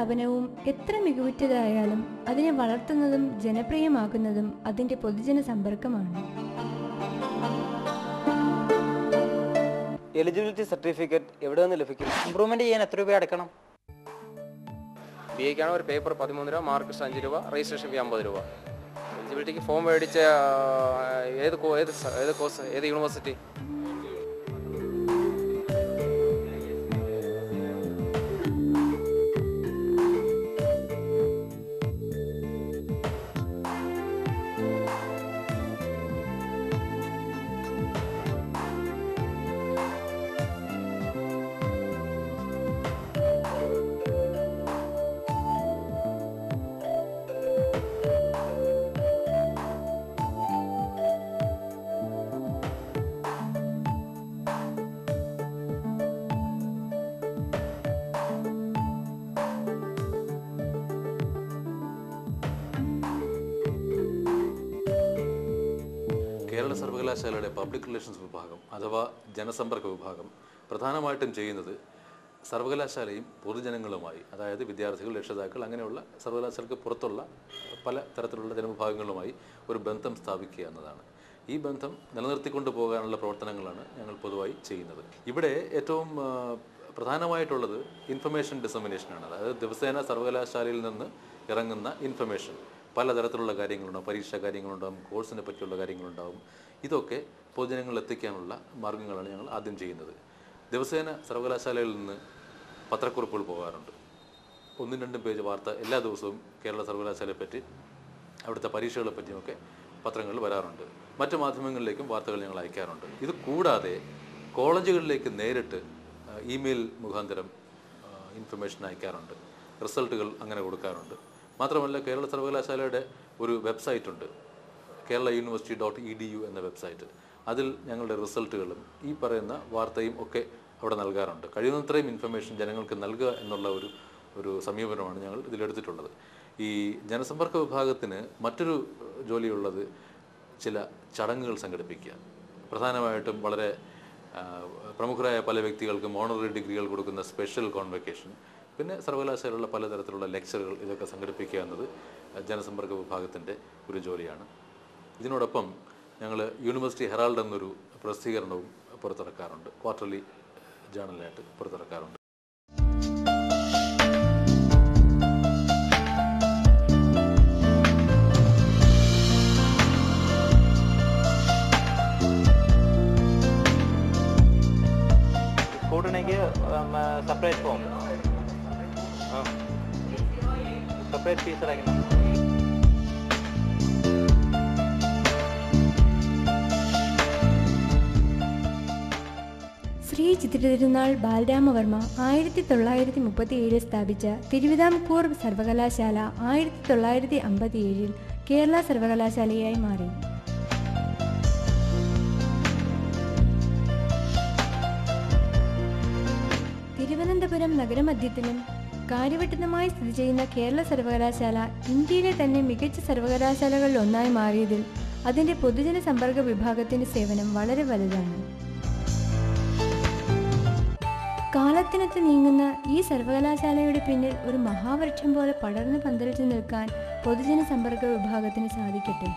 സ്ഥാപനവും എത്ര മികവുറ്റതായാലും അതിനെ വളർത്തുന്നതും ജനപ്രിയമാക്കുന്നതും അതിൻ്റെ പൊതുജന സമ്പർക്കമാണ്. എലിജിബിലിറ്റി സർട്ടിഫിക്കറ്റ് എവിടെ നിന്ന് ലഭിക്കും? ഇംപ്രൂവ്മെന്റ് ചെയ്യാൻ എത്ര രൂപ അടക്കണം? BA ഒരു പേപ്പർ 13 രൂപ, മാർക്ക് 5 രൂപ, രജിസ്ട്രേഷൻ ഫീ 50 രൂപ. എലിജിബിലിറ്റിക്ക് ഫോം മേടിച്ച ഏത് കോഴ്സ്, ഏത് യൂണിവേഴ്സിറ്റി? കേരള സർവകലാശാലയുടെ പബ്ലിക് റിലേഷൻസ് വിഭാഗം അഥവാ ജനസമ്പർക്ക വിഭാഗം പ്രധാനമായിട്ടും ചെയ്യുന്നത് സർവകലാശാലയും പൊതുജനങ്ങളുമായി, അതായത് വിദ്യാർത്ഥികൾ, രക്ഷിതാക്കൾ, അങ്ങനെയുള്ള സർവകലാശാലയ്ക്ക് പുറത്തുള്ള പല തരത്തിലുള്ള ജനവിഭാഗങ്ങളുമായി ഒരു ബന്ധം സ്ഥാപിക്കുക എന്നതാണ്. ഈ ബന്ധം നിലനിർത്തിക്കൊണ്ട് പോകാനുള്ള പ്രവർത്തനങ്ങളാണ് ഞങ്ങൾ പൊതുവായി ചെയ്യുന്നത്. ഇവിടെ ഏറ്റവും പ്രധാനമായിട്ടുള്ളത് ഇൻഫർമേഷൻ ഡിസമിനേഷനാണ്. അതായത് ദിവസേന സർവകലാശാലയിൽ നിന്ന് ഇറങ്ങുന്ന ഇൻഫർമേഷൻ, പലതരത്തിലുള്ള കാര്യങ്ങളുണ്ടാകും, പരീക്ഷാ കാര്യങ്ങളുണ്ടാകും, കോഴ്സിനെ പറ്റിയുള്ള കാര്യങ്ങളുണ്ടാകും. ഇതൊക്കെ പൊതുജനങ്ങളിൽ എത്തിക്കാനുള്ള മാർഗ്ഗങ്ങളാണ് ഞങ്ങൾ ആദ്യം ചെയ്യുന്നത്. ദിവസേന സർവകലാശാലയിൽ നിന്ന് പത്രക്കുറിപ്പുകൾ പോകാറുണ്ട്. 1-2 പേജ് വാർത്ത എല്ലാ ദിവസവും കേരള സർവകലാശാലയെ പറ്റി, അവിടുത്തെ പരീക്ഷകളെ പറ്റിയുമൊക്കെ പത്രങ്ങളിൽ വരാറുണ്ട്. മറ്റു മാധ്യമങ്ങളിലേക്കും വാർത്തകൾ ഞങ്ങൾ അയക്കാറുണ്ട്. ഇത് കൂടാതെ കോളേജുകളിലേക്ക് നേരിട്ട് ഇമെയിൽ മുഖാന്തരം ഇൻഫർമേഷൻ അയക്കാറുണ്ട്. റിസൾട്ടുകൾ അങ്ങനെ കൊടുക്കാറുണ്ട്. മാത്രമല്ല, കേരള സർവകലാശാലയുടെ ഒരു വെബ്സൈറ്റ് ഉണ്ട്, keralauniversity.edu എന്ന വെബ്സൈറ്റ്. അതിൽ ഞങ്ങളുടെ റിസൾട്ടുകളും ഈ പറയുന്ന വാർത്തയും ഒക്കെ അവിടെ നൽകാറുണ്ട്. കഴിയുന്നത്രയും ഇൻഫർമേഷൻ ജനങ്ങൾക്ക് നൽകുക എന്നുള്ള ഒരു സമീപനമാണ് ഞങ്ങൾ ഇതിലെടുത്തിട്ടുള്ളത്. ഈ ജനസമ്പർക്ക വിഭാഗത്തിന് മറ്റൊരു ജോലിയുള്ളത് ചില ചടങ്ങുകൾ സംഘടിപ്പിക്കുക. പ്രധാനമായിട്ടും വളരെ പ്രമുഖരായ പല വ്യക്തികൾക്കും ഓണററി ഡിഗ്രികൾ കൊടുക്കുന്ന സ്പെഷ്യൽ കോൺവെക്കേഷൻ, പിന്നെ സർവകലാശാലയിലുള്ള പലതരത്തിലുള്ള ലെക്ചറുകൾ, ഇതൊക്കെ സംഘടിപ്പിക്കുക എന്നത് ജനസമ്പർക്ക വിഭാഗത്തിൻ്റെ ഒരു ജോലിയാണ്. ഇതിനോടൊപ്പം ഞങ്ങൾ യൂണിവേഴ്സിറ്റി ഹെറാൾഡ് എന്നൊരു പ്രസിദ്ധീകരണവും പുറത്തിറക്കാറുണ്ട്, ക്വാർട്ടർലി ജേണലായിട്ട് പുറത്തിറക്കാറുണ്ട്. കൂട്ടണമെങ്കിൽ സെപ്പറേറ്റ് ഫോം, സെപ്പറേറ്റ് ഫീസ് അടയ്ക്കണം. ശ്രീ ചിത്രതിരുനാൾ ബാലരാമവർമ്മ 1937 സ്ഥാപിച്ച തിരുവിതാംകൂർ സർവകലാശാല 1957 കേരള സർവകലാശാലയായി മാറി. തിരുവനന്തപുരം നഗരമധ്യത്തിലും കാര്യവട്ടത്തുമായി സ്ഥിതി ചെയ്യുന്ന കേരള സർവകലാശാല ഇന്ത്യയിലെ തന്നെ മികച്ച സർവകലാശാലകളിൽ ഒന്നായി മാറിയതിൽ അതിൻ്റെ പൊതുജന സമ്പർക്ക വിഭാഗത്തിൻ്റെ സേവനം വളരെ വലുതാണ്. കാലത്തിനൊത്ത് നീങ്ങുന്ന ഈ സർവകലാശാലയുടെ പിന്നിൽ ഒരു മഹാവൃക്ഷം പോലെ പടർന്നു പന്തലിച്ചു നിൽക്കാൻ പൊതുജന സമ്പർക്ക വിഭാഗത്തിന് സാധിക്കട്ടെ.